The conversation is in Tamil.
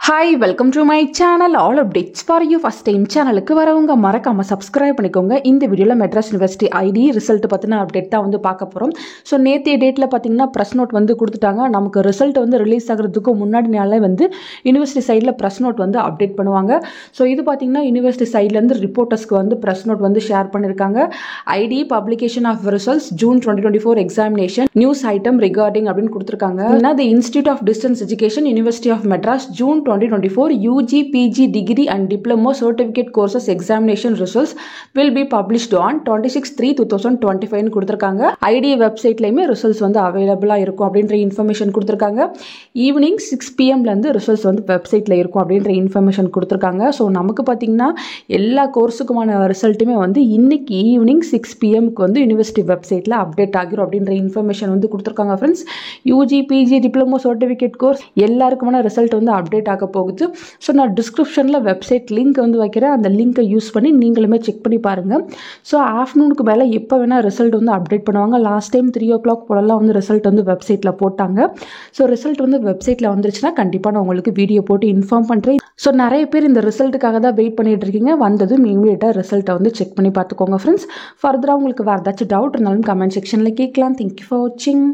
Hi, welcome to my channel. All updates for you. First time சேனலுக்கு வரவங்க மறக்காம சப்ஸ்கிரைப் பண்ணிக்கோங்க. இந்த வீடியோல மெட்ராஸ் யுனிவர்சிட்டி ஐடி ரிசல்ட் பத்தின அப்டேட் தான் வந்து பார்க்க போறோம். ஸோ நேற்றைய டேட்ல பார்த்தீங்கன்னா ப்ரெஸ் நோட் வந்து கொடுத்துட்டாங்க. நமக்கு ரிசல்ட் வந்து ரிலீஸ் ஆகிறதுக்கு முன்னாடி நாளே வந்து யூனிவர்சிட்டி சைடில் ப்ரெஸ் நோட் வந்து அப்டேட் பண்ணுவாங்க. ஸோ இது பார்த்தீங்கன்னா யூனிவர்சிட்டி சைட்லேருந்து ரிப்போர்ட்டர்ஸ்க்கு வந்து ப்ரெஸ் நோட் வந்து ஷேர் பண்ணியிருக்காங்க. ID publication of results June 2024 examination news item regarding அப்படின்னு கொடுத்துருக்காங்க. The institute of distance education university of Madras June 2024 UG, PG, degree and diploma certificate courses examination results will be published on 26/3/2025 கொடுத்திருக்காங்க. ஐடி வெப்சைட்லயுமே ரிசல்ட்ஸ் வந்து அவைலபிளா இருக்கும் அப்படின்ற இன்ஃபர்மேஷன் கொடுத்திருக்காங்க. ஈவினிங் 6 PM இருந்து ரிசல்ட்ஸ் வந்து வெப்சைட்ல இருக்கும் அப்படின்ற இன்ஃபர்மேஷன் கொடுத்திருக்காங்க. ஸோ நமக்கு பார்த்தீங்கன்னா எல்லா கோர்ஸுக்குமான ரிசல்ட்டுமே வந்து இன்னைக்கு ஈவினிங் 6 PMக்கு வந்து யூனிவர்சிட்டி வெப்சைட்ல அப்டேட் ஆகிரும் அப்படின்ற இன்ஃபர்மேஷன் வந்து கொடுத்திருக்காங்க. Friends, UG, PG, diploma certificate course எல்லாருக்குமான ரிசல்ட் வந்து அப்டேட் ஆக போகுது. ஸோ நான் டிஸ்கிரிப்ஷனில் வெப்சைட் லிங்க் வந்து வைக்கிறேன். அந்த லிங்கை யூஸ் பண்ணி நீங்களுமே செக் பண்ணி பாருங்கள். ஸோ ஆஃப்டர்நூனுக்கு மேலே எப்போ வேணால் ரிசல்ட் வந்து அப்டேட் பண்ணுவாங்க. லாஸ்ட் டைம் 3 o'clock போலலாம் வந்து ரிசல்ட் வந்து வெப்சைட்டில் போட்டாங்க. ஸோ ரிசல்ட் வந்து வெப்சைட்டில் வந்துருச்சுன்னா கண்டிப்பாக நான் உங்களுக்கு வீடியோ போட்டு இன்ஃபார்ம் பண்ணுறேன். ஸோ நிறைய பேர் இந்த ரிசல்ட்டுக்காக தான் வெயிட் பண்ணிட்டு இருக்கீங்க. வந்ததும் இமீடியட்டாக ரிசல்ட்டை வந்து செக் பண்ணி பார்த்துக்கோங்க ஃப்ரெண்ட்ஸ். ஃபர்தராக உங்களுக்கு வேறு ஏதாச்சும் டவுட் இருந்தாலும் கமெண்ட் செக்ஷனில் கேட்கலாம். தேங்க்யூ ஃபார் வாட்சிங்.